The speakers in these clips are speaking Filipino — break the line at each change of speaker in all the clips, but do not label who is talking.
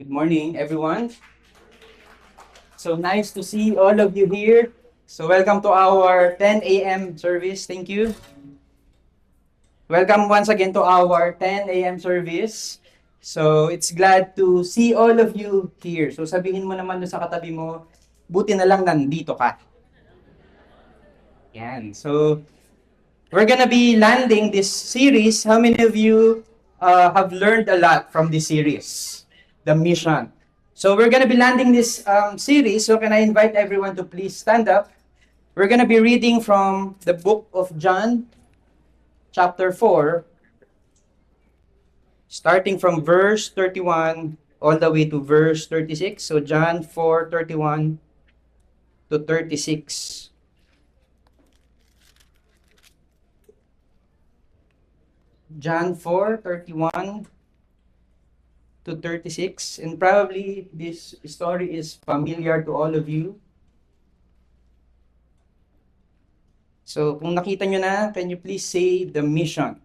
Good morning, everyone. So nice to see all of you here. So welcome to our 10 a.m. service. Thank you. Welcome once again to our 10 a.m. service. So it's glad to see all of you here. So sabihin mo naman doon sa katabi mo, buti na lang nandito ka. Yan. So we're gonna be landing this series. How many of you have learned a lot from this series? The mission. So we're gonna be landing this series. So can I invite everyone to please stand up? We're gonna be reading from the book of John, chapter 4, starting from verse 31 all the way to verse 36. So John 4:31 to 36. John 4:31 to 36. And probably this story is familiar to all of you. So kung nakita nyo na, can you please say the mission?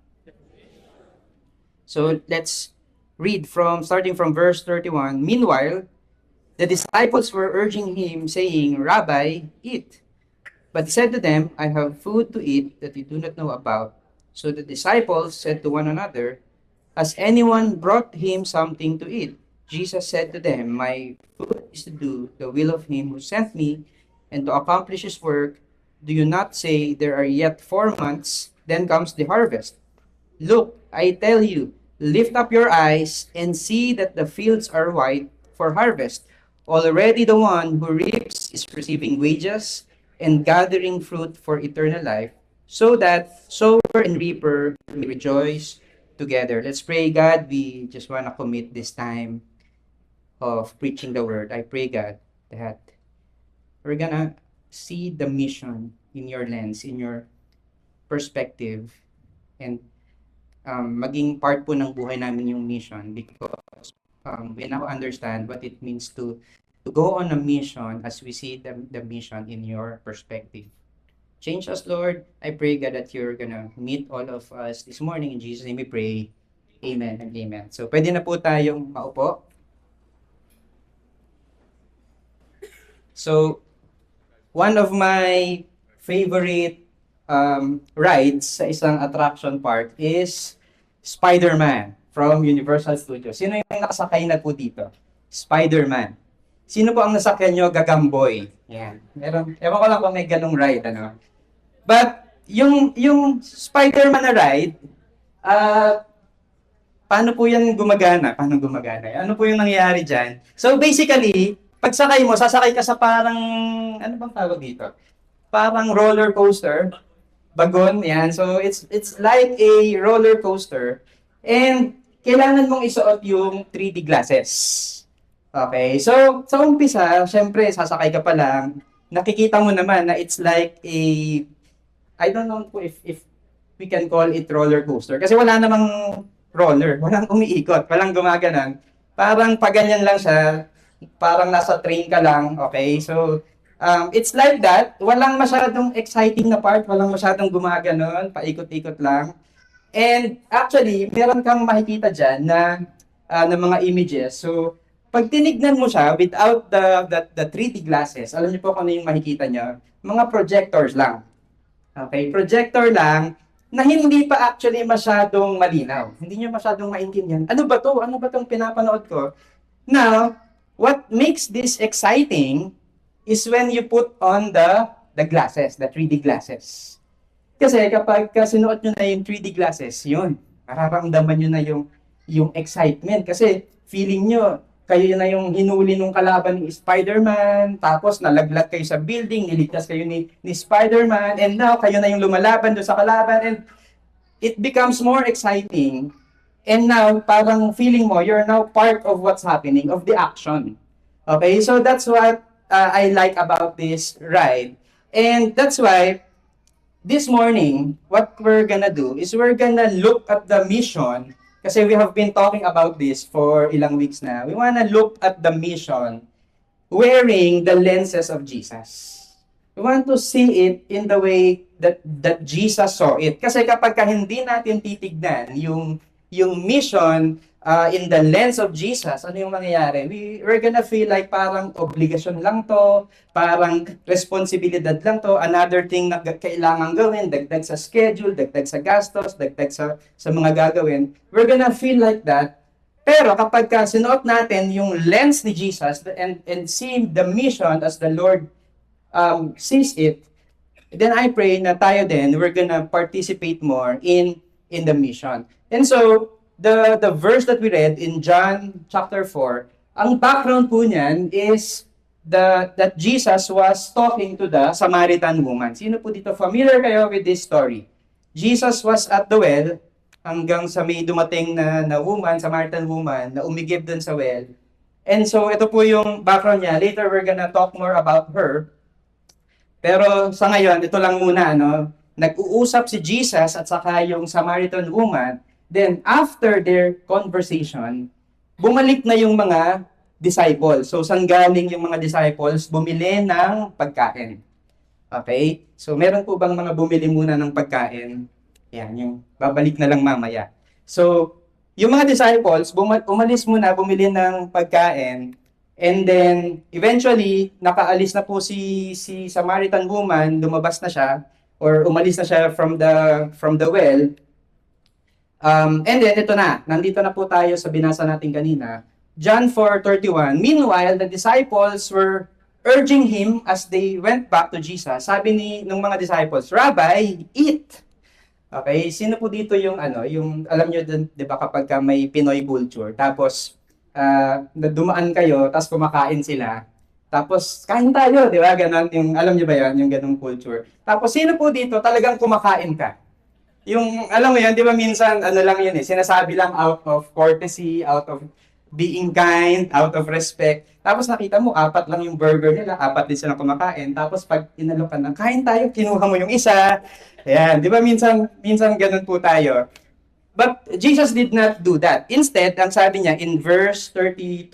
So let's read starting from verse 31. Meanwhile, the disciples were urging him, saying, Rabbi, eat. But he said to them, I have food to eat that you do not know about. So the disciples said to one another, Has anyone brought him something to eat? Jesus said to them, My food is to do the will of him who sent me, and to accomplish his work. Do you not say there are yet 4 months, then comes the harvest? Look, I tell you, lift up your eyes and see that the fields are white for harvest. Already the one who reaps is receiving wages and gathering fruit for eternal life, so that sower and reaper may rejoice together. Let's pray. God, we just want to commit this time of preaching the word. I pray, God, that we're gonna see the mission in your lens, in your perspective, and maging part po ng buhay namin yung mission, because we now understand what it means to go on a mission as we see the mission in your perspective. Change us, Lord. I pray, God, that you're gonna meet all of us this morning. In Jesus' name we pray. Amen and amen. So, pwede na po tayong maupo. So, one of my favorite rides sa isang attraction park is Spider-Man from Universal Studios. Sino yung nakasakay na po dito? Spider-Man. Sino po ang nasakyan nyo? Gagamboy. Yan. Ewan ko lang kung may ganong ride, ano. But, yung Spider-Man na ride, paano po yan gumagana? Paano gumagana? Ano po yung nangyayari dyan? So, basically, pagsakay mo, sasakay ka sa parang, ano bang tawag dito? Parang roller coaster. Bagon, yan. So, it's like a roller coaster. And, kailangan mong isuot yung 3D glasses. Okay, so sa umpisa, syempre, sasakay ka pa lang, nakikita mo naman na it's like I don't know if we can call it roller coaster. Kasi wala namang roller, walang umiikot, walang gumaganon. Parang paganyan lang siya, parang nasa train ka lang, okay? So, it's like that. Walang masyadong exciting na part, walang masyadong gumaganon, paikot-ikot lang. And actually, meron kang makikita dyan na mga images. So, pag tinignan mo siya without the 3D glasses, alam niyo po kung ano yung makikita niyo? Mga projectors lang. Okay, projector lang na hindi pa actually masyadong malinaw. Hindi niyo masyadong maintindihan. Ano ba to? Ano ba tong pinapanood ko? Now, what makes this exciting is when you put on the glasses, the 3D glasses. Kasi kapag sinuot nyo na yung 3D glasses, yun, mararamdaman nyo na yung excitement. Kasi feeling nyo, kayo na yung hinuli nung kalaban ni Spider-Man, tapos nalaglag kayo sa building, niligtas kayo ni Spider-Man, and now kayo na yung lumalaban doon sa kalaban, and it becomes more exciting. And now, parang feeling mo, you're now part of what's happening, of the action. Okay, so that's what I like about this ride. And that's why, this morning, what we're gonna do is we're gonna look at the mission. Kasi we have been talking about this for ilang weeks na. We wanna look at the mission wearing the lenses of Jesus. We want to see it in the way that Jesus saw it. Kasi kapag hindi natin titignan yung mission in the lens of Jesus, ano yung mangyayari? We're gonna feel like parang obligasyon lang to, parang responsibilidad lang to, another thing na kailangan gawin, dagdag sa schedule, dagdag sa gastos, dagdag sa mga gagawin. We're gonna feel like that. Pero kapag sinuot natin yung lens ni Jesus and see the mission as the Lord sees it, then I pray na tayo din, we're gonna participate more in the mission. And so, the verse that we read in John chapter 4, ang background po niyan is that Jesus was talking to the Samaritan woman. Sino po dito familiar kayo with this story? Jesus was at the well hanggang sa may dumating na woman, Samaritan woman, na umigib dun sa well. And so, ito po yung background niya. Later, we're gonna talk more about her. Pero sa ngayon, ito lang muna, no? Nag-uusap si Jesus at saka yung Samaritan woman. Then, after their conversation, bumalik na yung mga disciples. So, saan galing yung mga disciples? Bumili ng pagkain. Okay? So, meron po bang mga bumili muna ng pagkain? Yan, yung babalik na lang mamaya. So, yung mga disciples, umalis muna, bumili ng pagkain. And then, eventually, nakaalis na po si Samaritan woman, lumabas na siya, or umalis na siya from the well. And then, ito na. Nandito na po tayo sa binasa natin kanina. John 4:31. Meanwhile, the disciples were urging him as they went back to Jesus. Sabi ng mga disciples, Rabbi, eat. Okay, sino po dito yung alam nyo dun, di ba kapag may Pinoy culture, tapos dumaan kayo, tapos kumakain sila, tapos kain tayo, di ba? Ganon, alam nyo ba yan, yung ganong culture. Tapos sino po dito talagang kumakain ka? Yung, alam mo yan, di ba minsan, lang yun sinasabi lang out of courtesy, out of being kind, out of respect. Tapos nakita mo, 4 lang yung burger nila, 4 din silang kumakain. Tapos pag inalokan ng kain tayo, kinuha mo yung isa. Ayan, di ba minsan ganun po tayo. But Jesus did not do that. Instead, ang sabi niya in verse 32,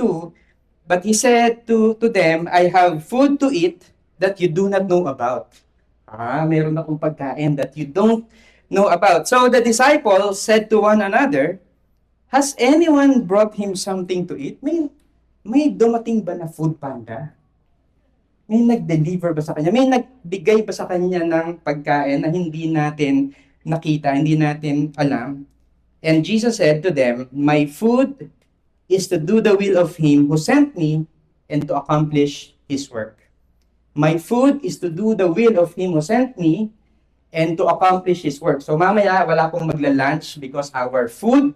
but he said to them, I have food to eat that you do not know about. Meron akong pagkain that you don't know about. So the disciples said to one another, has anyone brought him something to eat? May dumating ba na food panda? May nag-deliver ba sa kanya? May nagbigay ba sa kanya ng pagkain na hindi natin nakita, hindi natin alam? And Jesus said to them, my food is to do the will of him who sent me and to accomplish his work. My food is to do the will of him who sent me and to accomplish his work. So mamaya, wala pong magla-lunch because our food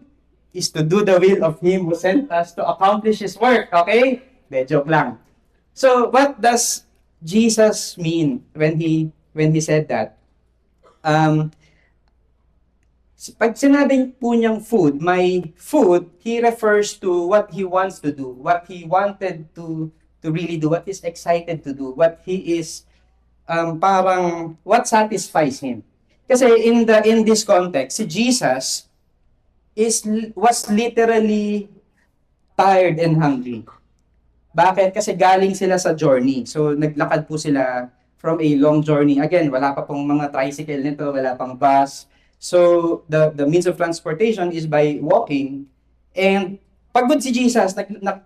is to do the will of him who sent us to accomplish his work. Okay? Joke lang. So, what does Jesus mean when he said that? Pag sinabing po niyang food, my food, he refers to what he wants to do, what he wanted to really do, what he's excited to do, what he is parang what satisfies him. Kasi in this context, si Jesus was literally tired and hungry. Bakit? Kasi galing sila sa journey. So naglakad po sila from a long journey. Again, wala pa pong mga tricycle nito, wala pang bus. So the means of transportation is by walking. And pagod si Jesus,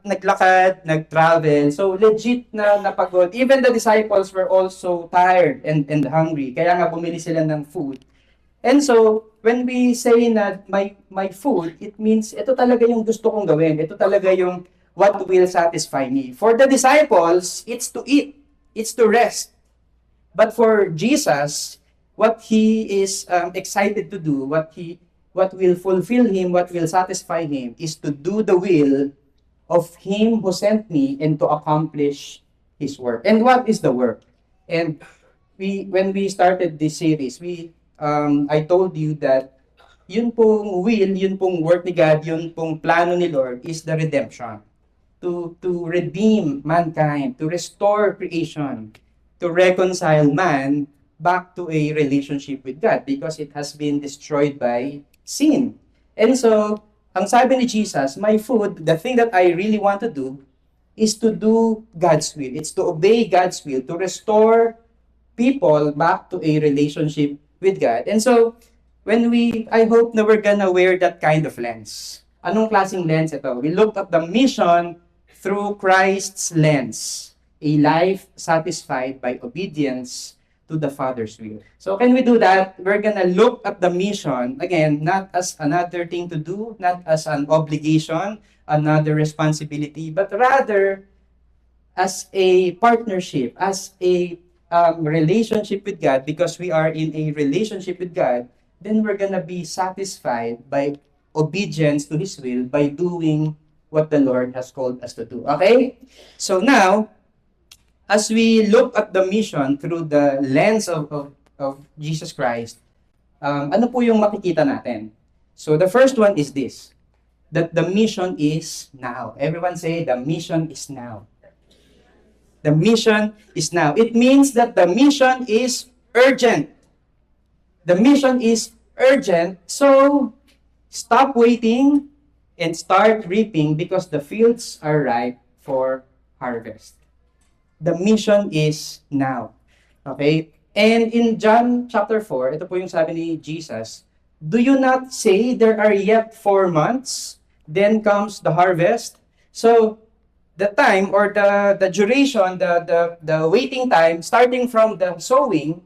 naglakad, nag-travel. So legit na napagod. Even the disciples were also tired and hungry. Kaya nga bumili sila ng food. And so, when we say na my food, it means ito talaga yung gusto kong gawin. Ito talaga yung what will satisfy me. For the disciples, it's to eat. It's to rest. But for Jesus, what he is excited to do, what will fulfill him, what will satisfy him, is to do the will of him who sent me and to accomplish his work. And what is the work? And when we started this series, I told you that yun pong will, yun pong work ni God, yun pong plano ni Lord is the redemption. To redeem mankind, to restore creation, to reconcile man back to a relationship with God because it has been destroyed by sin. And so, ang sabi ni Jesus, my food, the thing that I really want to do is to do God's will. It's to obey God's will, to restore people back to a relationship with God. And so, I hope na we're gonna wear that kind of lens. Anong klaseng lens ito? We looked at the mission through Christ's lens. A life satisfied by obedience to the Father's will. So can we do that? We're gonna look at the mission, again, not as another thing to do, not as an obligation, another responsibility, but rather as a partnership, as a relationship with God, because we are in a relationship with God, then we're gonna be satisfied by obedience to His will by doing what the Lord has called us to do. Okay? So now, as we look at the mission through the lens of Jesus Christ, ano po yung makikita natin? So the first one is this, that the mission is now. Everyone say, the mission is now. The mission is now. It means that the mission is urgent. The mission is urgent, so stop waiting and start reaping because the fields are ripe for harvest. The mission is now. Okay? And in John chapter 4, ito po yung sabi ni Jesus, do you not say there are yet 4 months, then comes the harvest? So, the time or the duration, the waiting time, starting from the sowing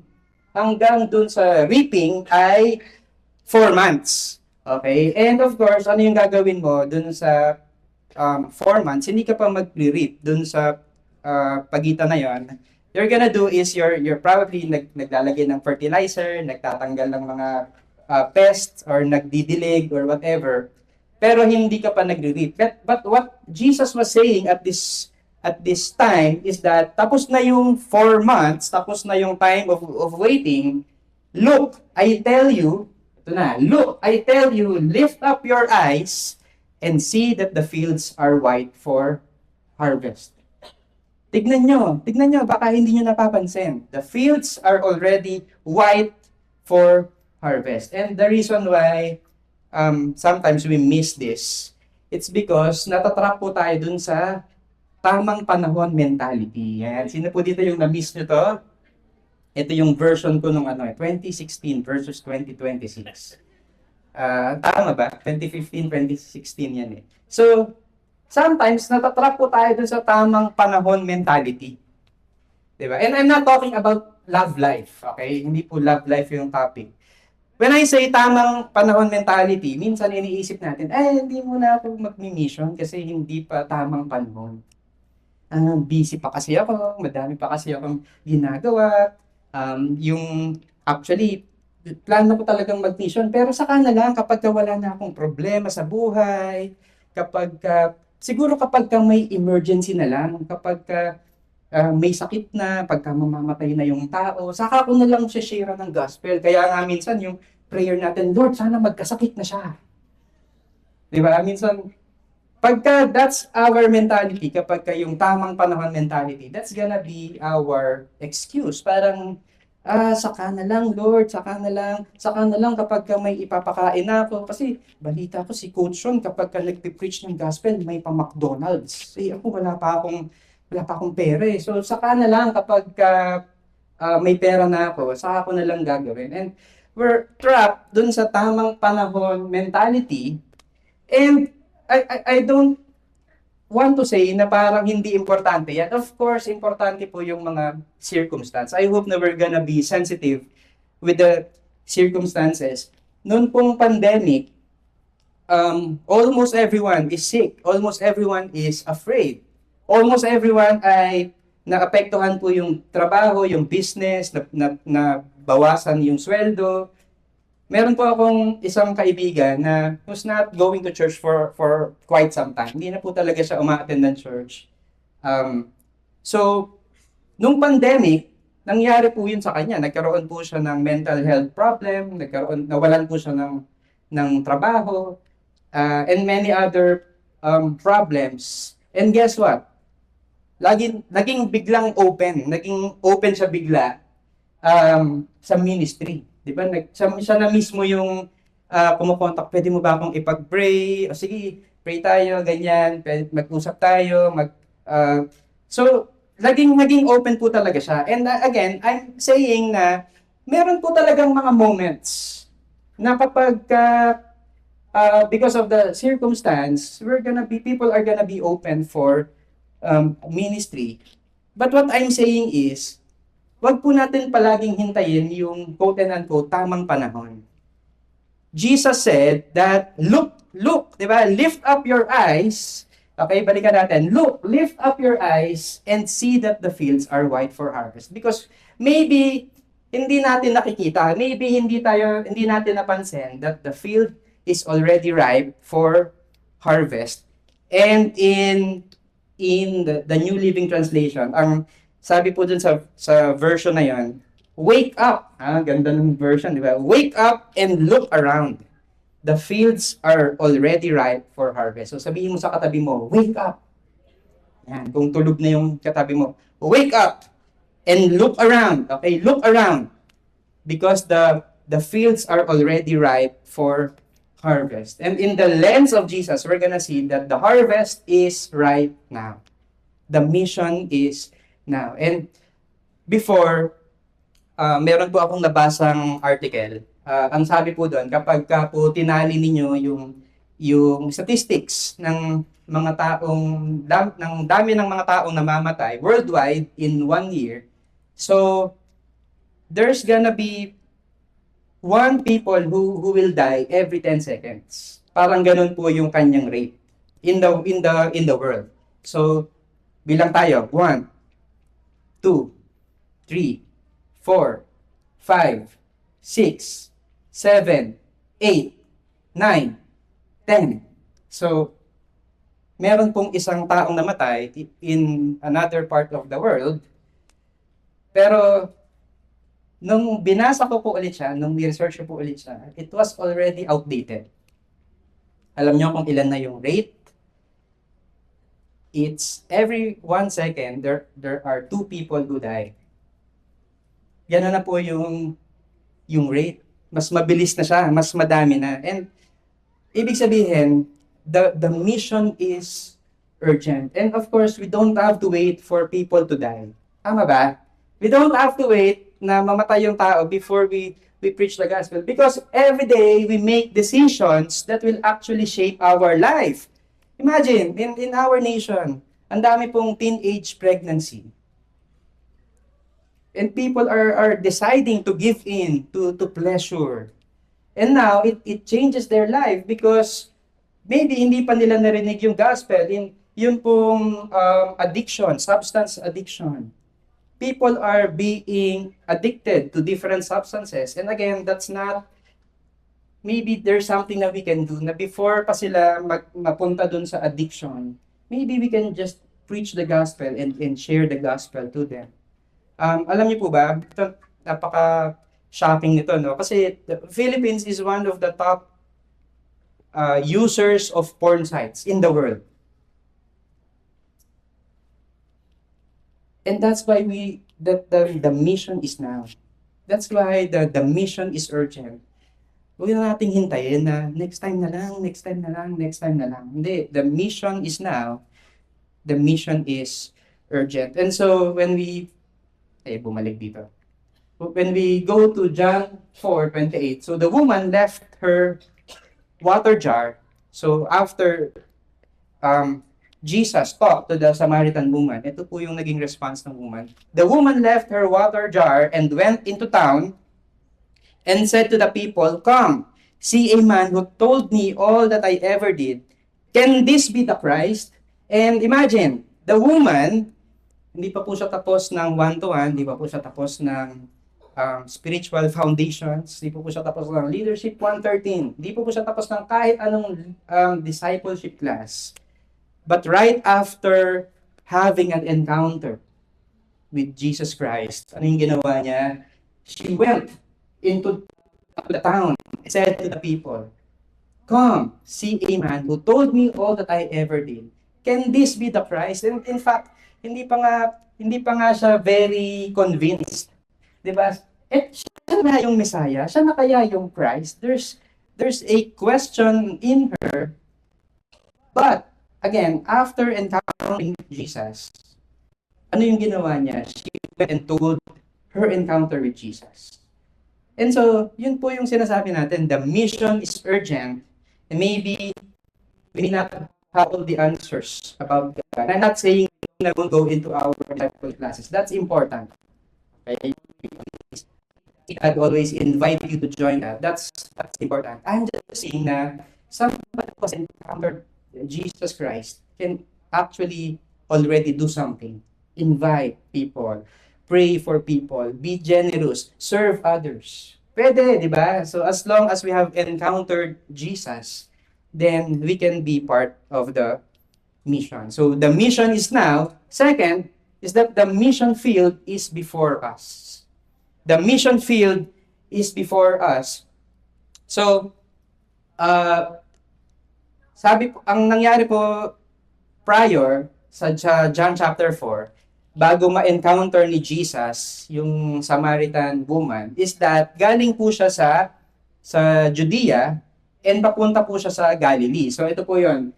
hanggang dun sa reaping ay 4 months. Okay? And of course, ano yung gagawin mo dun sa 4 months? Hindi ka pa mag-reap dun sa pagitan na yon. You're gonna do is you're probably naglalagay ng fertilizer, nagtatanggal ng mga pests or nagdidilig or whatever. Pero hindi ka pa nagre-reap. But what Jesus was saying at this time is that tapos na yung 4 months, tapos na yung time of waiting. Look, I tell you, ito na, look, I tell you, lift up your eyes and see that the fields are white for harvest. Tignan nyo, baka hindi nyo napapansin. The fields are already white for harvest. And the reason why sometimes we miss this, it's because natatrap po tayo dun sa tamang panahon mentality. Yan. Sino po dito yung na-miss nyo to? Ito yung version ko nung 2016 versus 2026. Tama ba? 2015, 2016 yan eh. So, sometimes natatrap po tayo dun sa tamang panahon mentality. Diba? And I'm not talking about love life. Okay? Hindi po love life yung topic. When I say tamang panahon mentality, minsan iniisip natin, hindi muna ako mag-mission kasi hindi pa tamang panahon. Busy pa kasi ako, madami pa kasi akong ginagawa. Actually, plano ko talagang mag-mission, pero saka na lang kapag wala na akong problema sa buhay, siguro kapag may emergency na lang, kapag may sakit na, pagka mamamatay na yung tao, saka ko na lang share ng gospel. Kaya nga minsan yung prayer natin, Lord, sana magkasakit na siya. Diba? Minsan, pagka that's our mentality, kapag yung tamang panahon mentality, that's gonna be our excuse. Parang, saka na lang, Lord, saka na lang kapag may ipapakain ako. Kasi balita ko si Coach Ron, kapag nagpipreach ng gospel, may pa McDonald's. Ako wala pa akong pera eh. So, saka na lang kapag may pera na ako, saka ko na lang gagawin. And we're trapped dun sa tamang panahon mentality. And I don't want to say na parang hindi importante yan. Of course, importante po yung mga circumstance. I hope na we're gonna be sensitive with the circumstances. Noon pong pandemic, almost everyone is sick. Almost everyone is afraid. Almost everyone ay naapektuhan po yung trabaho, yung business, na bawasan yung sweldo. Meron po akong isang kaibigan na who's not going to church for quite some time. Hindi na po talaga siya uma-attend ng church. So, nung pandemic, nangyari po yun sa kanya. Nagkaroon po siya ng mental health problem, nawalan po siya ng trabaho, and many other problems. And guess what? Naging biglang open. Naging open siya bigla sa ministry. Diba? Siya na mismo yung kumukontak, pwede mo ba akong ipag-pray? O sige, pray tayo, ganyan. Mag-usap tayo. So, naging open po talaga siya. And again, I'm saying na meron po talagang mga moments na kapag because of the circumstance, people are gonna be open for ministry. But what I'm saying is, wag po natin palaging hintayin yung quote and unquote tamang panahon. Jesus said that, look, di ba? Lift up your eyes. Okay, balikan natin. Look, lift up your eyes and see that the fields are white for harvest. Because maybe hindi natin nakikita, maybe hindi natin napansin that the field is already ripe for harvest. And in the New Living Translation, ang sabi po dun sa version na yon, wake up. Ganda ng version, di ba? Wake up and look around. The fields are already ripe for harvest. So sabihin mo sa katabi mo, wake up. Yan, kung tulog na yung katabi mo, wake up and look around. Okay, look around. Because the fields are already ripe for harvest. And in the lens of Jesus, we're gonna see that the harvest is right now. The mission is now. And before, meron po akong nabasang article. Ang sabi po doon, kapag ka po tinali ninyo yung statistics ng mga ng dami ng mga taong namamatay worldwide in 1 year, so there's gonna be one people who will die every 10 seconds. Parang ganun po yung kanyang rate in the world. So bilang tayo, 1, 2, 3, 4, 5, 6, 7, 8, 9, 10. So, meron pong isang taong namatay in another part of the world. Pero, nung binasa ko po ulit siya, nung research ko po ulit siya, it was already outdated. Alam niyo kung ilan na yung rate? It's every 1 second, there are 2 people who die. Yan na po yung rate. Mas mabilis na siya, mas madami na. And ibig sabihin, the mission is urgent. And of course, we don't have to wait for people to die. Tama ba? We don't have to wait na mamatay yung tao before we preach the gospel. Because every day, we make decisions that will actually shape our life. Imagine, in our nation, ang dami pong teenage pregnancy. And people are deciding to give in to pleasure. And now, it changes their life because maybe hindi pa nila narinig yung gospel, yung pong addiction, substance addiction. People are being addicted to different substances. And again, that's not, maybe there's something that we can do na before pa sila mapunta dun sa addiction, maybe we can just preach the gospel and share the gospel to them. Alam niyo po ba, ito, napaka-shocking nito, no? Kasi the Philippines is one of the top users of porn sites in the world. And that's why the mission is now. That's why the mission is urgent. Huwag na nating hintayin na next time na lang. Hindi, the mission is now. The mission is urgent. And so when we bumalik dito. When we go to John 4:28, so the woman left her water jar. So after Jesus talked to the Samaritan woman, ito po yung naging response ng woman. The woman left her water jar and went into town and said to the people, "Come, see a man who told me all that I ever did. Can this be the Christ?" And imagine, the woman, hindi pa po siya tapos ng 1-to-1, hindi pa po siya tapos ng spiritual foundations, hindi po siya tapos ng leadership 113, hindi po siya tapos ng kahit anong discipleship class. But right after having an encounter with Jesus Christ, ano yung ginawa niya? She went into the town and said to the people, "Come, see a man who told me all that I ever did. Can this be the Christ?" And in fact, hindi pa nga siya very convinced. 'Di ba? Siya na yung Messiah, siya na kaya yung Christ. There's a question in her. But again, after encountering Jesus, ano yung ginawa niya? She went and told her encounter with Jesus. And so, yun po yung sinasabi natin, the mission is urgent And maybe we may not have all the answers about God. I'm not saying na we'll go into our Bible classes. That's important. Okay? I'd always invite you to join that. That's important. I'm just saying na somebody who has encountered Jesus Christ can actually already do something. Invite people, pray for people, be generous, serve others. Pwede, di ba? So as long as we have encountered Jesus, then we can be part of the mission. So the mission is now. Second is that the mission field is before us. The mission field is before us. So, ang nangyari po prior sa John chapter 4, bago ma-encounter ni Jesus yung Samaritan woman, is that galing po siya sa Judea and papunta po siya sa Galilee. So ito po yun.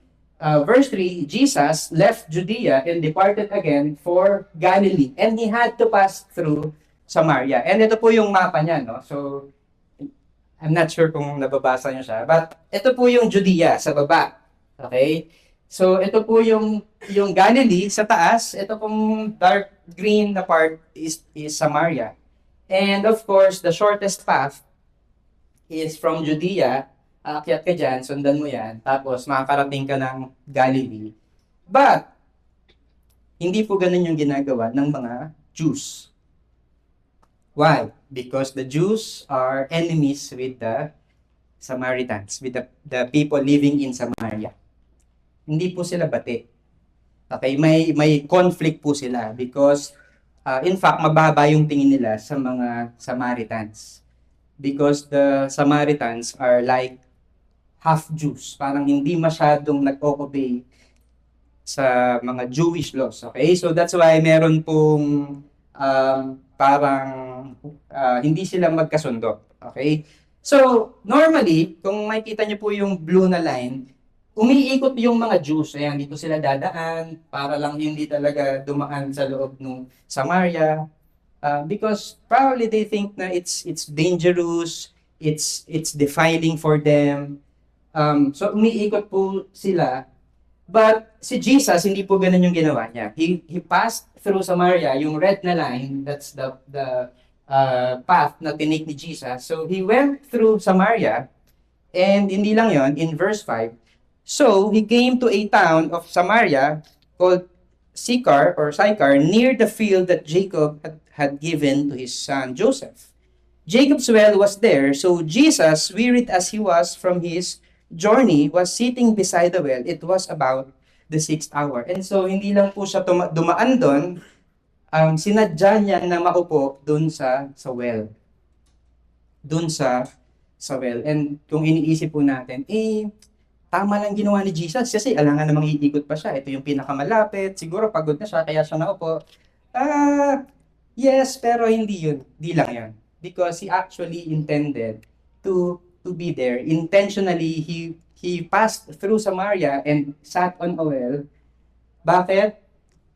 Verse 3, Jesus left Judea and departed again for Galilee. And he had to pass through Samaria. And ito po yung mapa niya, no? So, I'm not sure kung nababasa niyo siya. But ito po yung Judea sa baba. Okay? So, ito po yung Galilee sa taas. Ito pong dark green na part is Samaria. And of course, the shortest path is from Judea. Aakyat ka dyan, sundan mo yan. Tapos, makakarating ka ng Galilee. But, hindi po ganun yung ginagawa ng mga Jews. Why? Because the Jews are enemies with the Samaritans, with the people living in Samaria. Hindi po sila bati. Okay, may conflict po sila because in fact mababa yung tingin nila sa mga Samaritans. Because the Samaritans are like half Jews, parang hindi masyadong nag-obey sa mga Jewish laws. Okay? So that's why meron pong parang hindi sila magkasundo. Okay? So, normally, kung makikita niyo po yung blue na line, umiikot yung mga Jews. Ayan, dito sila dadaan para lang hindi talaga dumaan sa loob ng Samaria. Because probably they think na it's dangerous, it's defiling for them. So, umiikot po sila. But si Jesus, hindi po ganun yung ginawa niya. He passed through Samaria, yung red na line, that's the path na tinake ni Jesus. So he went through Samaria, and hindi lang yon, in verse 5, so he came to a town of Samaria called Sychar, near the field that Jacob had given to his son Joseph. Jacob's well was there, so Jesus, wearied as he was from his journey, was sitting beside the well. It was about the 6th hour. And so, hindi lang po siya dumaan doon, sinadya niya na maupo doon sa well. Doon sa well. And kung iniisip po natin, tama lang ginawa ni Jesus kasi alangan namang iikot pa siya. Ito yung pinakamalapit. Siguro pagod na siya, kaya siya naupo. Yes, pero hindi yun. Di lang yun. Because he actually intended to be there. Intentionally, he passed through Samaria and sat on a well. Bakit?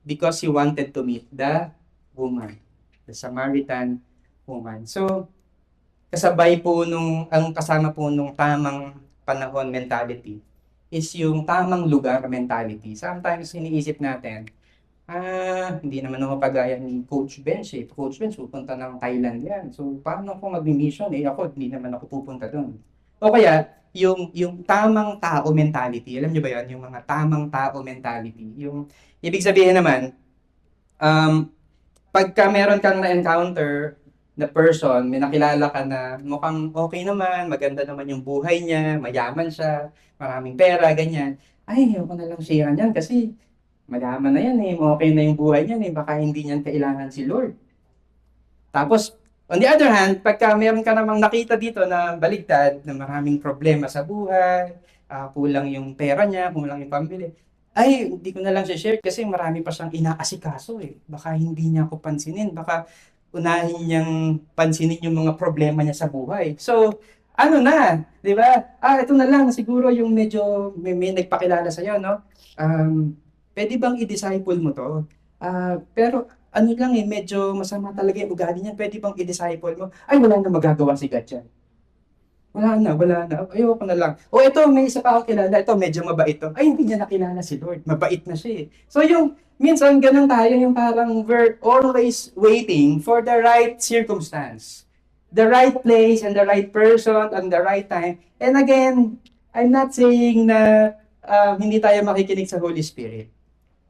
Because he wanted to meet the woman, the Samaritan woman. So, kasabay po ang kasama po nung tamang panahon mentality is yung tamang lugar mentality. Sometimes iniisip natin, hindi naman ako pagaya ni Coach Bench. Coach Bench, pupunta ng Thailand yan. So, paano ako mag-mission? Ako, hindi naman ako pupunta doon. O kaya, yung tamang tao mentality. Alam niyo ba yan? Yung mga tamang tao mentality. Yung, ibig sabihin naman, pagka meron kang na-encounter na person, may nakilala ka na mukhang okay naman, maganda naman yung buhay niya, mayaman siya, maraming pera, ganyan. Ayoko na lang share yan kasi mayaman na yan okay na yung buhay niya baka hindi niyan kailangan si Lord. Tapos, on the other hand, pagka meron ka namang nakita dito na baligtad, na maraming problema sa buhay, kulang yung pera niya, kulang yung pambili, hindi ko na lang share kasi marami pa siyang inaasikaso Baka hindi niya ako pansinin, baka unahin niyang pansinin yung mga problema niya sa buhay. So, ano na, di ba? Ito na lang, siguro yung medyo may nagpakilala sa'yo, no? Pwede bang i-disciple mo to? Pero ano lang medyo masama talaga yung ugali niyan. Pwede bang i-disciple mo? Wala na magagawa si God dyan. Wala na. Ayoko na lang. O ito, may isa pa akong kilala. Ito, medyo mabait to. Ay, hindi niya nakilala si Lord. Mabait na siya eh. So yung, minsan ganun tayo, yung parang we're always waiting for the right circumstance. The right place and the right person and the right time. And again, I'm not saying na hindi tayo makikinig sa Holy Spirit.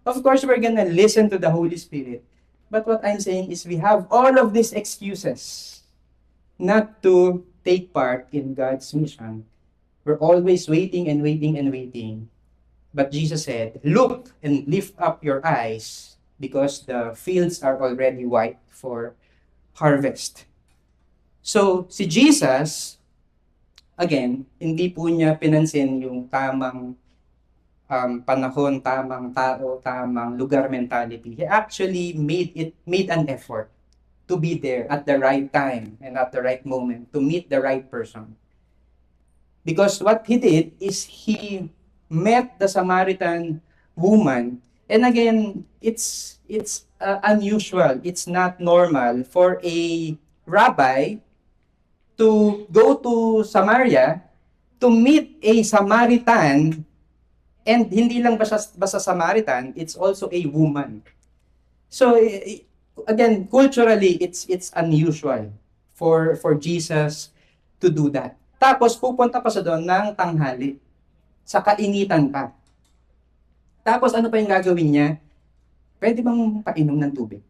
Of course, we're gonna listen to the Holy Spirit. But what I'm saying is we have all of these excuses not to take part in God's mission. We're always waiting and waiting and waiting. But Jesus said, look and lift up your eyes because the fields are already white for harvest. So, si Jesus, again, hindi po niya pinansin yung tamang panahon, tamang tao, tamang lugar mentality. He actually made an effort to be there at the right time and at the right moment to meet the right person. Because what he did is he met the Samaritan woman, and again, it's unusual. It's not normal for a rabbi to go to Samaria to meet a Samaritan, and hindi lang basta Samaritan, it's also a woman. So again, culturally, it's unusual for Jesus to do that. Tapos pupunta pa siya doon ng tanghali. Sa kainitan pa. Tapos ano pa yung gagawin niya? Pwede bang painom ng tubig?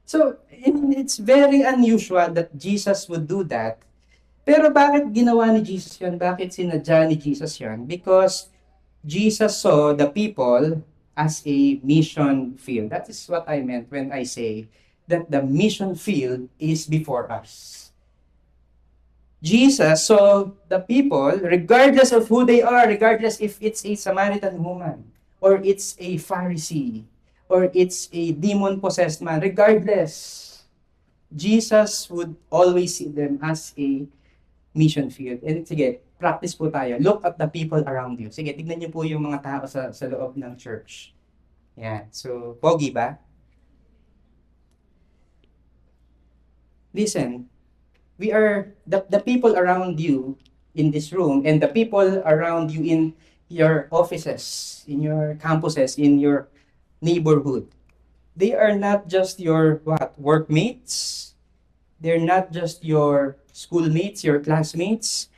So, it's very unusual that Jesus would do that. Pero bakit ginawa ni Jesus yun? Bakit sinadya ni Jesus yun? Because Jesus saw the people as a mission field. That is what I meant when I say that the mission field is before us. Jesus saw the people, regardless of who they are, regardless if it's a Samaritan woman, or it's a Pharisee, or it's a demon-possessed man, regardless, Jesus would always see them as a mission field. And sige, practice po tayo. Look at the people around you. Sige, tignan niyo po yung mga tao sa loob ng church. Yan. So, pogi ba? Listen, we are, the people around you in this room and the people around you in your offices, in your campuses, in your neighborhood, they are not just your workmates. They're not just your schoolmates, your classmates.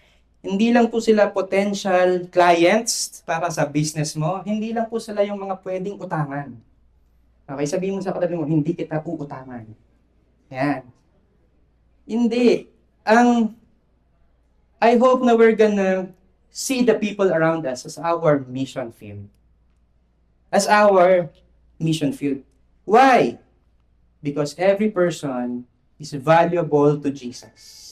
Hindi lang po sila potential clients para sa business mo. Hindi lang po sila yung mga pwedeng utangan. Okay, sabihin mo sa katabi mo, hindi kita uutangan. Yan. Hindi. I hope na we're gonna see the people around us as our mission field. As our mission field. Why? Because every person is valuable to Jesus.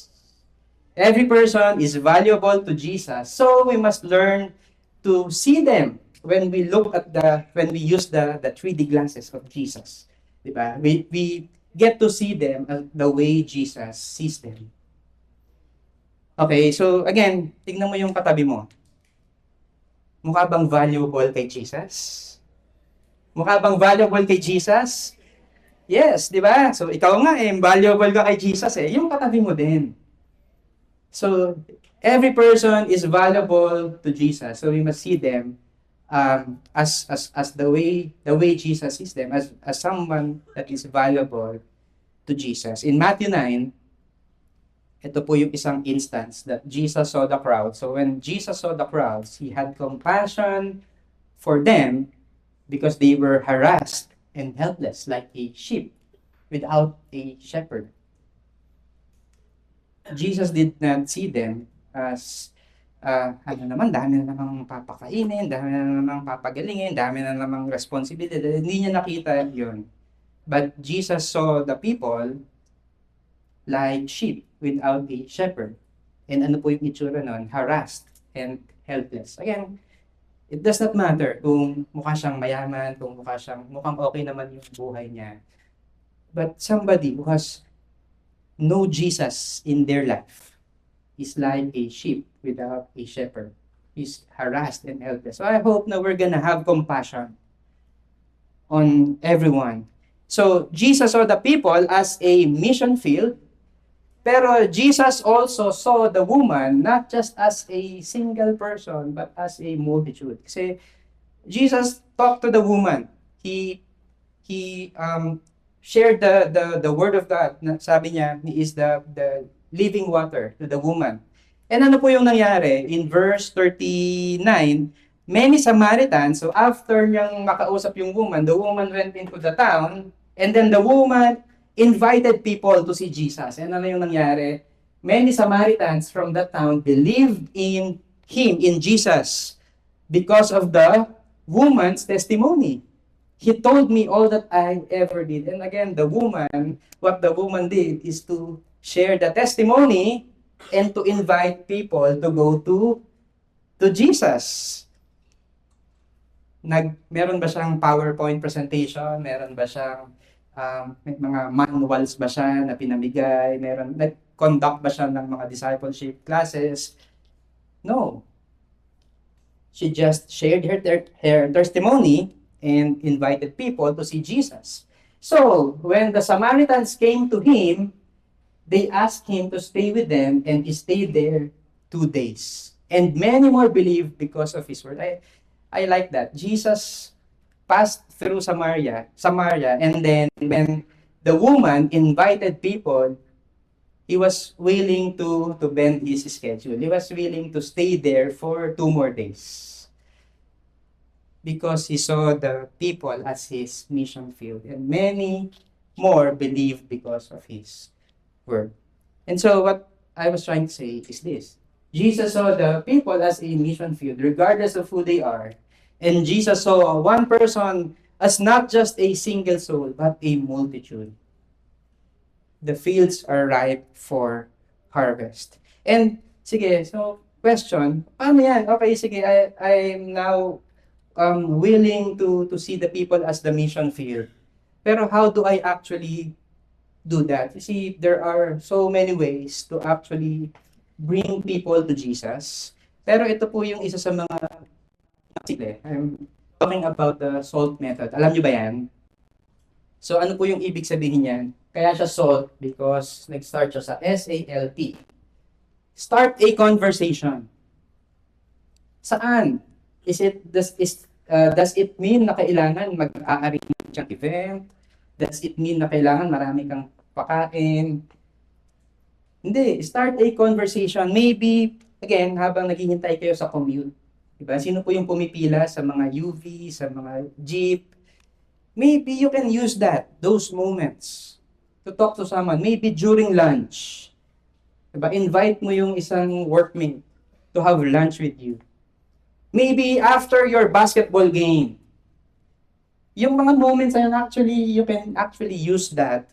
Every person is valuable to Jesus. So we must learn to see them when we look at when we use the 3D glasses of Jesus. Diba? We get to see them the way Jesus sees them. Okay, so again, tignan mo yung katabi mo. Mukha bang valuable kay Jesus? Mukha bang valuable kay Jesus? Yes, di ba? So ikaw nga valuable ka kay Jesus yung katabi mo din. So every person is valuable to Jesus. So we must see them as the way Jesus sees them, as someone that is valuable to Jesus. In Matthew 9, ito po yung isang instance that Jesus saw the crowd. So when Jesus saw the crowds, He had compassion for them because they were harassed and helpless like a sheep without a shepherd. Jesus did not see them as dami na namang papakainin, dami na namang papagalingin, dami na namang responsibility. Hindi niya nakita yun. But Jesus saw the people like sheep without a shepherd. And ano po yung itsura nun? Harassed and helpless. Again, it does not matter kung mukha siyang mayaman, kung mukhang okay naman yung buhay niya. But somebody who has no Jesus in their life is like a sheep without a shepherd. He's harassed and helpless. So I hope na we're gonna have compassion on everyone. So Jesus saw the people as a mission field, Pero Jesus also saw the woman not just as a single person, but as a multitude. Kasi Jesus talked to the woman. He shared the word of God. Sabi niya, he is the living water to the woman. And ano po yung nangyari? In verse 39, many Samaritans, so after niyang makausap yung woman, the woman went into the town, and then the woman invited people to see Jesus. And ano yung nangyari? Many Samaritans from that town believed in him, in Jesus, because of the woman's testimony. He told me all that I ever did. And again, what the woman did is to share the testimony and to invite people to go to Jesus. Meron ba siyang PowerPoint presentation? Meron ba siyang may mga manuals ba siya na pinamigay? Nag-conduct ba siya ng mga discipleship classes? No. She just shared her testimony and invited people to see Jesus. So, when the Samaritans came to him, they asked him to stay with them, and he stayed there 2 days. And many more believed because of his word. I like that. Jesus passed through Samaria, and then when the woman invited people, he was willing to bend his schedule. He was willing to stay there for 2 more days. Because he saw the people as his mission field. And many more believed because of his word. And so what I was trying to say is this. Jesus saw the people as a mission field, regardless of who they are. And Jesus saw one person as not just a single soul, but a multitude. The fields are ripe for harvest. And sige, so question, paano yan? Okay, sige, I'm now willing to see the people as the mission field. Pero how do I actually do that? You see, there are so many ways to actually bring people to Jesus. Pero ito po yung isa sa mga, I'm talking about the SALT method. Alam niyo ba yan? So ano po yung ibig sabihin yan? Kaya siya SALT because nag-start siya sa S-A-L-T. Start a conversation. Saan? Does it mean na kailangan mag-a-arrange ng event? Does it mean na kailangan marami kang pakain? Hindi. Start a conversation. Maybe, again, habang naghihintay kayo sa commute. Diba? Sino po yung pumipila sa mga UV, sa mga jeep? Maybe you can use those moments, to talk to someone. Maybe during lunch. Diba? Invite mo yung isang workmate to have lunch with you. Maybe after your basketball game. Yung mga moments na you can actually use that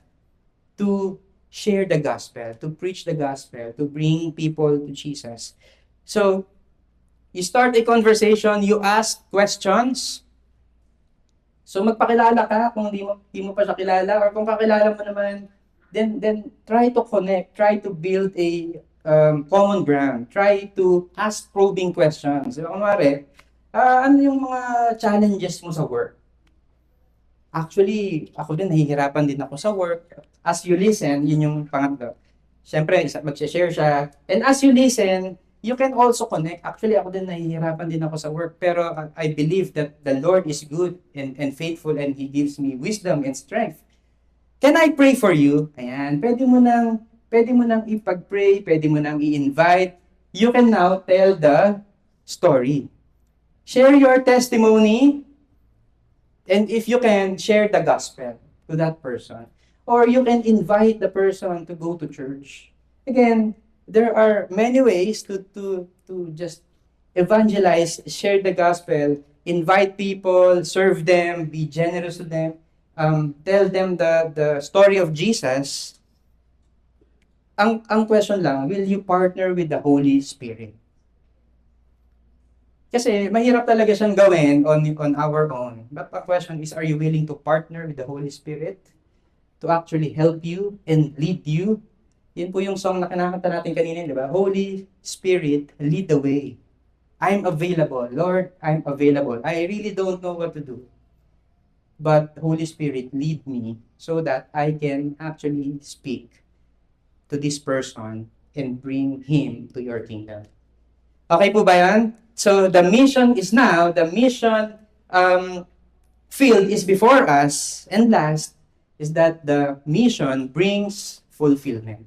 to share the gospel, to preach the gospel, to bring people to Jesus. So, you start a conversation, you ask questions. So, magpakilala ka kung di mo pa siya kilala, or kung kakilala mo naman, then try to connect, try to build a common ground. Try to ask probing questions. Diba, kunwari, ano yung mga challenges mo sa work? Actually, ako din, nahihirapan din ako sa work. As you listen, yun yung pangatlo. Siyempre, mag-share siya. And as you listen, you can also connect. Actually, ako din, nahihirapan din ako sa work. Pero I believe that the Lord is good and faithful, and He gives me wisdom and strength. Can I pray for you? Ayan, pwede mo nang ipag-pray, pwede mo nang i-invite. You can now tell the story. Share your testimony, and if you can, share the gospel to that person. Or you can invite the person to go to church. Again, there are many ways to just evangelize, share the gospel, invite people, serve them, be generous to them, tell them the story of Jesus. Ang question lang, will you partner with the Holy Spirit? Kasi mahirap talaga siyang gawin on our own. But the question is, are you willing to partner with the Holy Spirit to actually help you and lead you? Yun po yung song na kinakanta natin kanina, di ba? Holy Spirit, lead the way. I'm available. Lord, I'm available. I really don't know what to do. But Holy Spirit, lead me so that I can actually speak to this person and bring him to your kingdom. Okay po ba yan? So the mission is now, the mission field is before us, and last is that the mission brings fulfillment.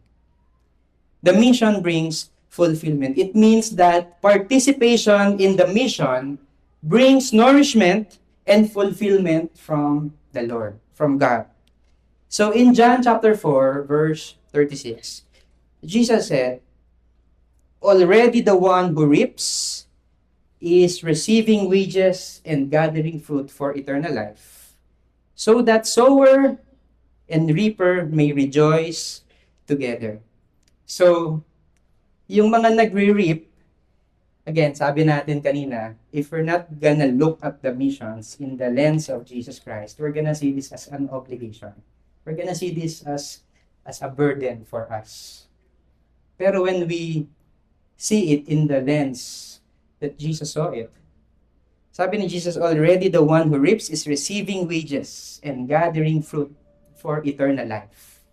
The mission brings fulfillment. It means that participation in the mission brings nourishment and fulfillment from the Lord, from God. So in John chapter 4, verse 36, Jesus said, already the one who reaps is receiving wages and gathering fruit for eternal life, so that sower and reaper may rejoice together. So, yung mga nagre-reap, again, sabi natin kanina, if we're not gonna look at the missions in the lens of Jesus Christ, we're gonna see this as an obligation. We're gonna see this as a burden for us. Pero when we see it in the lens that Jesus saw it, sabi ni Jesus, already the one who reaps is receiving wages and gathering fruit for eternal life.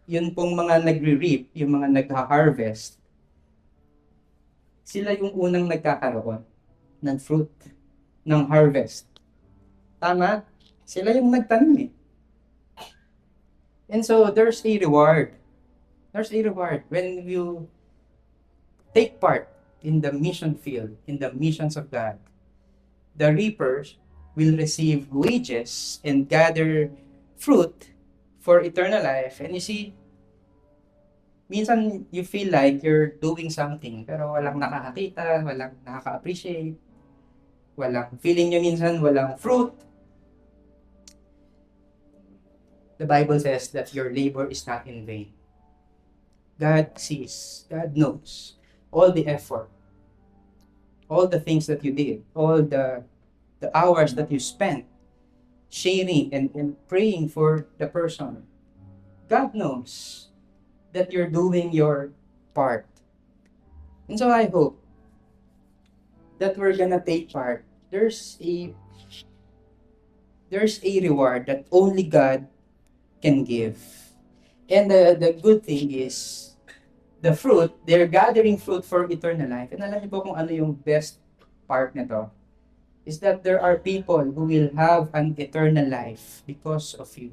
Yun pong mga nagre-reap, yung mga nagha-harvest, sila yung unang nagkakaroon ng fruit, ng harvest. Tama? Sila yung nagtanim eh. And so, there's a reward. There's a reward when you take part in the mission field, in the missions of God. The reapers will receive wages and gather fruit for eternal life. And you see, minsan you feel like you're doing something, pero walang nakakakita, walang nakaka-appreciate, walang feeling nyo minsan, walang fruit. The Bible says that your labor is not in vain. God sees, God knows all the effort, all the things that you did, all the hours that you spent sharing and praying for the person. God knows that you're doing your part. And so I hope that we're gonna take part. There's a reward that only God can give. And the good thing is, the fruit, they're gathering fruit for eternal life. And alam niyo po kung ano yung best part nito? Is that there are people who will have an eternal life because of you,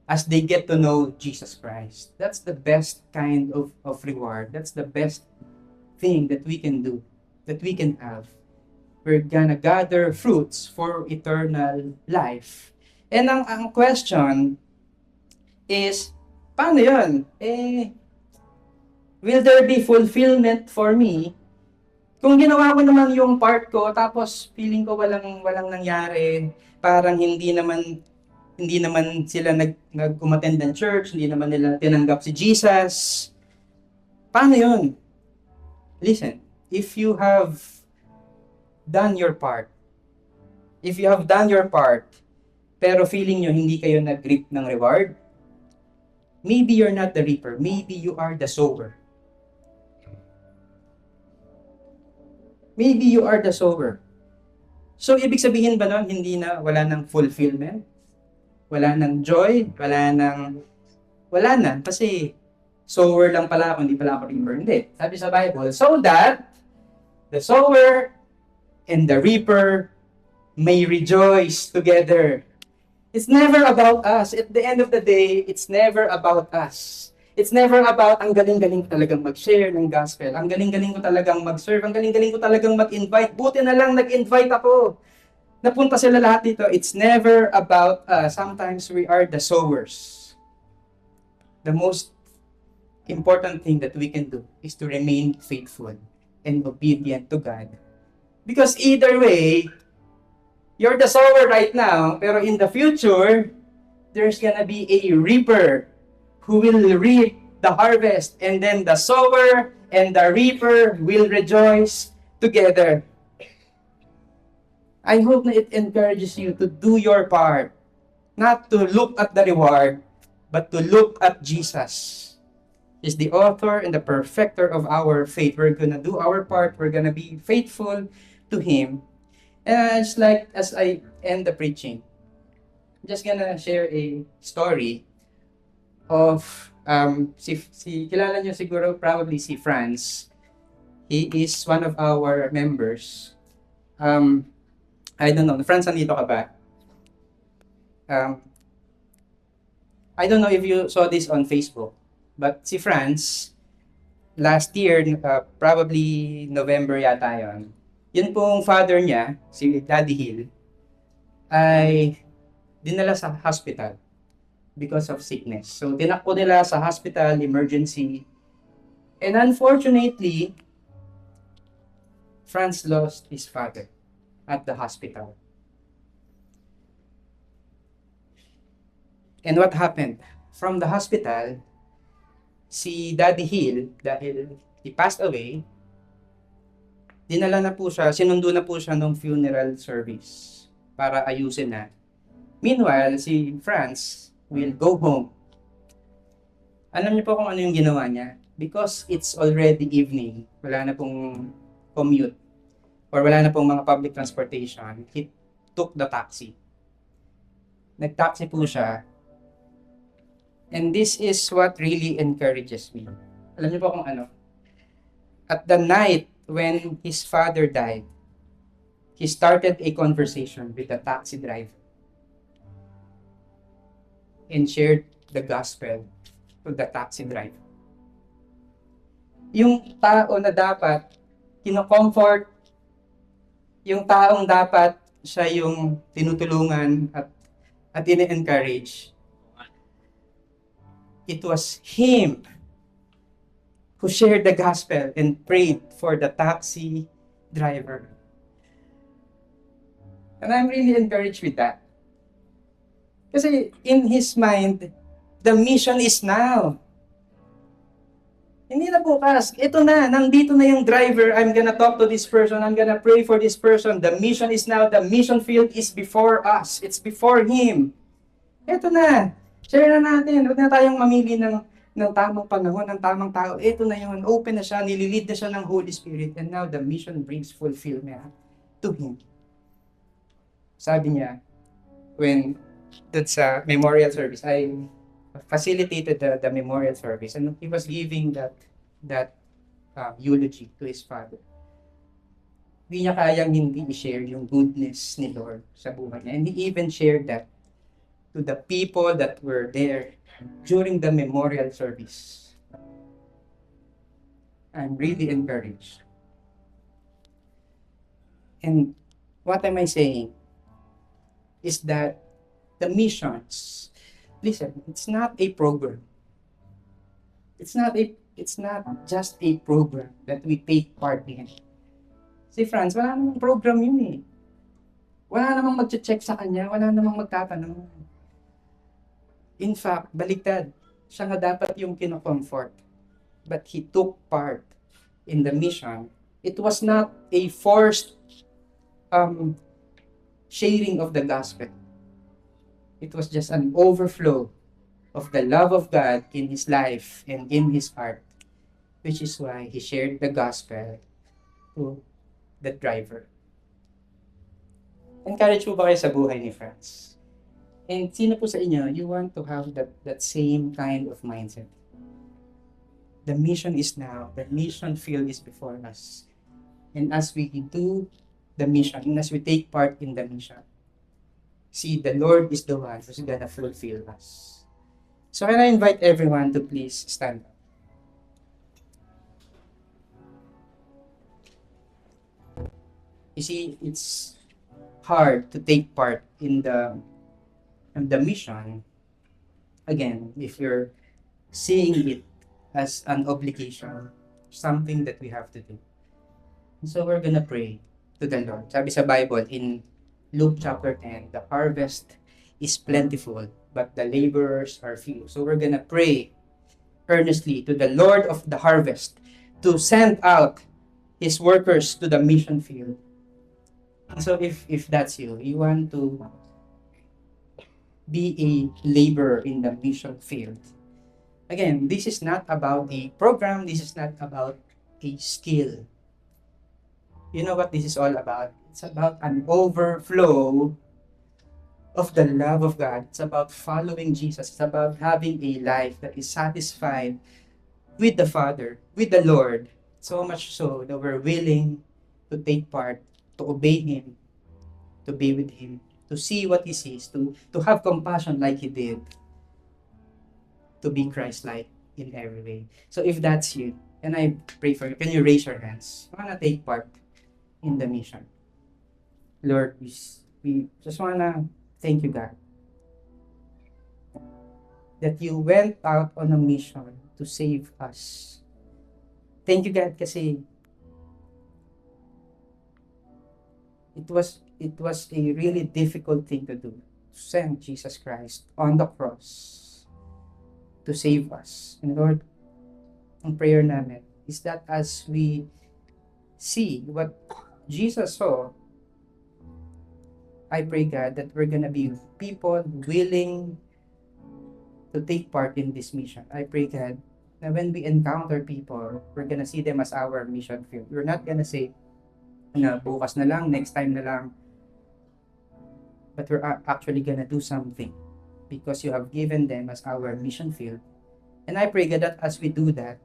as they get to know Jesus Christ. That's the best kind of reward. That's the best thing that we can do, that we can have. We're gonna gather fruits for eternal life. And ang question is, paano yun? Will there be fulfillment for me kung ginawa ko naman yung part ko, tapos feeling ko walang nangyari, parang hindi naman sila nag-umattend ng church, hindi naman nila tinanggap si Jesus. Paano yun? Listen, if you have done your part, pero feeling nyo hindi kayo nag-reap ng reward, maybe you're not the reaper, maybe you are the sower. Maybe you are the sower. So, ibig sabihin ba nun, wala nang fulfillment? Wala nang joy? Wala na. Kasi, sower lang pala ako, hindi pala ako reaper. Hindi. Sabi sa Bible, so that the sower and the reaper may rejoice together. It's never about us. At the end of the day, it's never about us. It's never about ang galing-galing ko talagang mag-share ng gospel. Ang galing-galing ko talagang mag-serve. Ang galing-galing ko talagang mag-invite. Buti na lang nag-invite ako. Napunta sila lahat dito. It's never about us. Sometimes we are the sowers. The most important thing that we can do is to remain faithful and obedient to God. Because either way, you're the sower right now, pero in the future, there's gonna be a reaper who will reap the harvest, and then the sower and the reaper will rejoice together. I hope that it encourages you to do your part, not to look at the reward, but to look at Jesus. He's the author and the perfecter of our faith. We're gonna do our part. We're gonna be faithful to Him. And it's like, as I end the preaching, I'm just gonna share a story of Kilala niyo siguro probably si Franz. He is one of our members. I don't know, Franz, nandito ka ba? Um, I don't know if you saw this on Facebook, but si Franz, last year, probably November yata yun pong father niya, si Daddy Hill, ay dinala sa hospital because of sickness. So, tinakbo nila sa hospital, emergency. And unfortunately, Franz lost his father at the hospital. And what happened? From the hospital, si Daddy Hill, dahil he passed away, dinala na po siya, sinundo na po siya ng funeral service para ayusin na. Meanwhile, si Franz will go home. Alam niyo po kung ano yung ginawa niya? Because it's already evening, wala na pong commute, or wala na pong mga public transportation, he took the taxi. Nag-taxi po siya. And this is what really encourages me. Alam niyo po kung ano? At the night when his father died, he started a conversation with the taxi driver and shared the gospel to the taxi driver. Yung tao na dapat kino-comfort, yung taong dapat siya yung tinutulungan at ine-encourage, it was him who shared the gospel and prayed for the taxi driver. And I'm really encouraged with that. Kasi in his mind, the mission is now. Hindi na bukas. Ito na, nandito na yung driver. I'm gonna talk to this person. I'm gonna pray for this person. The mission is now. The mission field is before us. It's before him. Ito na. Share na natin. Huwag na tayong mamili ng tamang panahon, ng tamang tao. Ito na yun. Open na siya. Nililid na siya ng Holy Spirit. And now the mission brings fulfillment to him. Sabi niya, when that's a memorial service, I facilitated the memorial service, and he was giving that eulogy to his father. Hindi niya kayang hindi i-share yung goodness ni Lord sa buhay niya. And he even shared that to the people that were there during the memorial service. I'm really encouraged. And what am I saying? Is that the missions, listen, it's not a program. It's not just a program that we take part in. Si Franz, wala namang program yun eh. Wala namang mag-check sa kanya, wala namang magtatanong. In fact, baliktad, siya nga dapat yung kino-comfort. But he took part in the mission. It was not a forced sharing of the gospel. It was just an overflow of the love of God in his life and in his heart, which is why he shared the gospel to the driver. Encourage po ba kayo sa buhay ni Franz? And sino po sa inyo, you want to have that same kind of mindset? The mission is now. The mission field is before us. And as we do the mission, and as we take part in the mission, see, the Lord is the one who's gonna fulfill us. So can I invite everyone to please stand up? You see, it's hard to take part in the mission, again, if you're seeing it as an obligation, something that we have to do. So we're gonna pray to the Lord. Sabi sa Bible in Luke chapter 10, the harvest is plentiful, but the laborers are few. So we're gonna pray earnestly to the Lord of the harvest to send out his workers to the mission field. And so if that's you want to be a laborer in the mission field. Again, this is not about a program, this is not about a skill. You know what this is all about? It's about an overflow of the love of God. It's about following Jesus. It's about having a life that is satisfied with the Father, with the Lord. So much so that we're willing to take part, to obey Him, to be with Him, to see what He sees, to have compassion like He did, to be Christ-like in every way. So if that's you, and I pray for you, can you raise your hands? I want to take part in the mission. Lord, we just want to thank you, God, that you went out on a mission to save us. Thank you, God, kasi it was a really difficult thing to do, to send Jesus Christ on the cross to save us. And Lord, ang prayer namin is that as we see what Jesus saw, I pray, God, that we're gonna be people willing to take part in this mission. I pray, God, that when we encounter people, we're gonna see them as our mission field. We're not gonna say, na bukas na lang, next time na lang. But we're actually gonna do something because you have given them as our mission field. And I pray, God, that as we do that,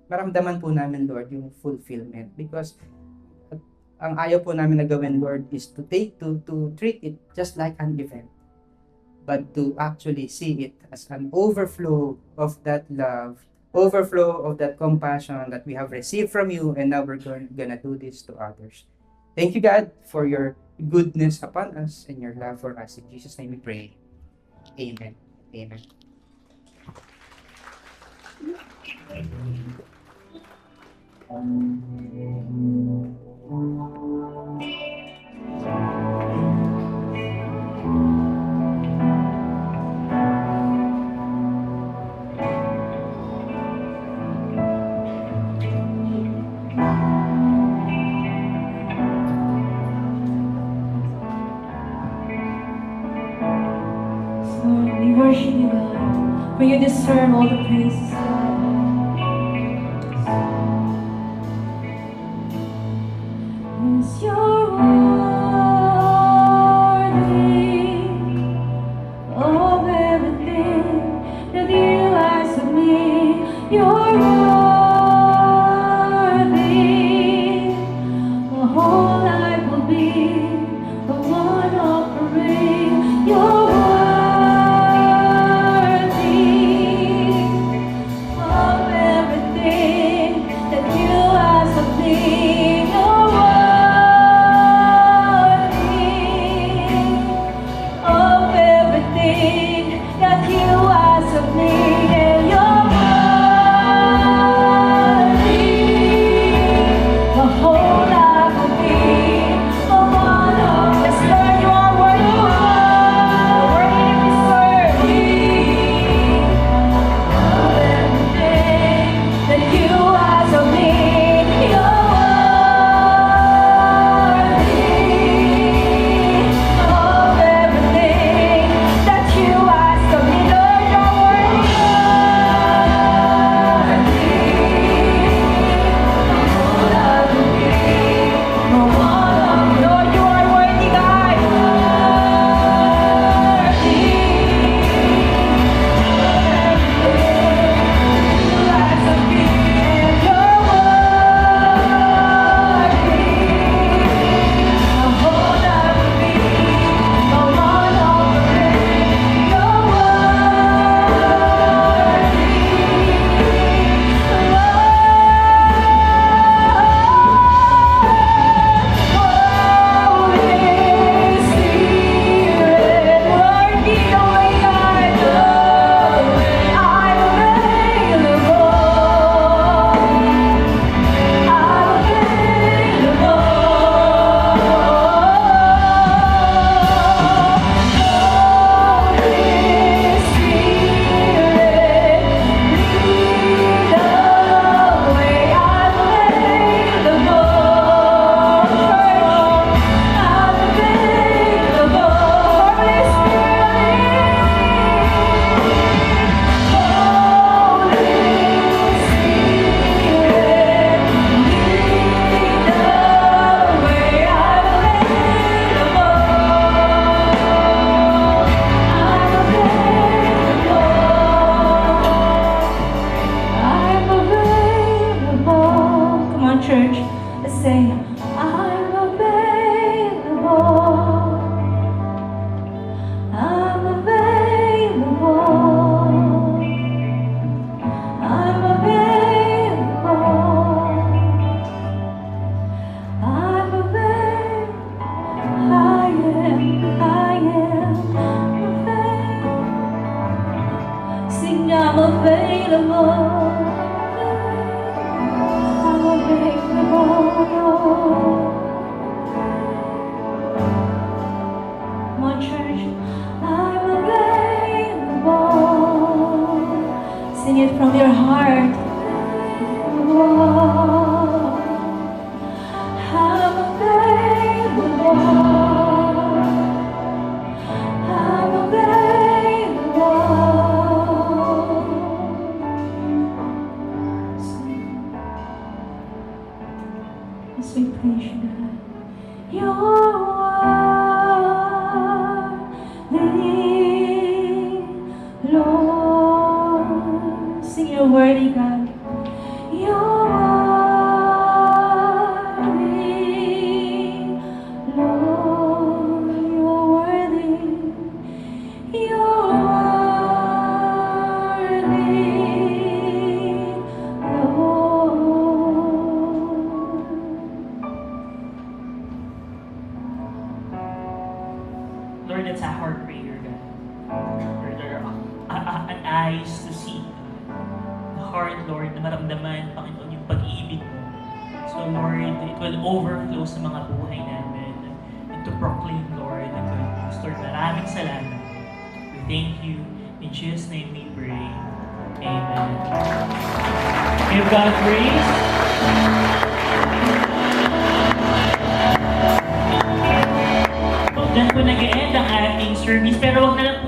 maramdaman po namin, Lord, yung fulfillment. Because ang ayaw po namin na gawin, Lord, is to treat it just like an event, but to actually see it as an overflow of that love, overflow of that compassion that we have received from you, and now we're gonna do this to others. Thank you, God, for your goodness upon us and your love for us. In Jesus' name we pray. Amen. Amen.
Lord, we worship you, God, for you deserve all the praise, God. Yes, you're worthy of everything that you ask of me. You're worthy. My whole life will be a one offering. You're worthy of everything available. I'm available. My church, I'm available. Sing it from your heart. I'm available. I'm available. As we praise you, God, you're worthy, Lord. Sing your worthy, God. You're worthy, Lord. You're worthy. You're worthy, Lord.
Lord, that's a heart prayer, God. Lord, there are an eyes to see, the heart, Lord, na maramdaman, Panginoon, yung pag-ibig mo. So, Lord, it will overflow sa mga buhay namin and to proclaim, Lord, the good news. Lord, maraming salamat. We thank you. In Jesus' name we pray. Amen. Give God praise. Diyan po nag-e-end ang ating service. Pero wag na lang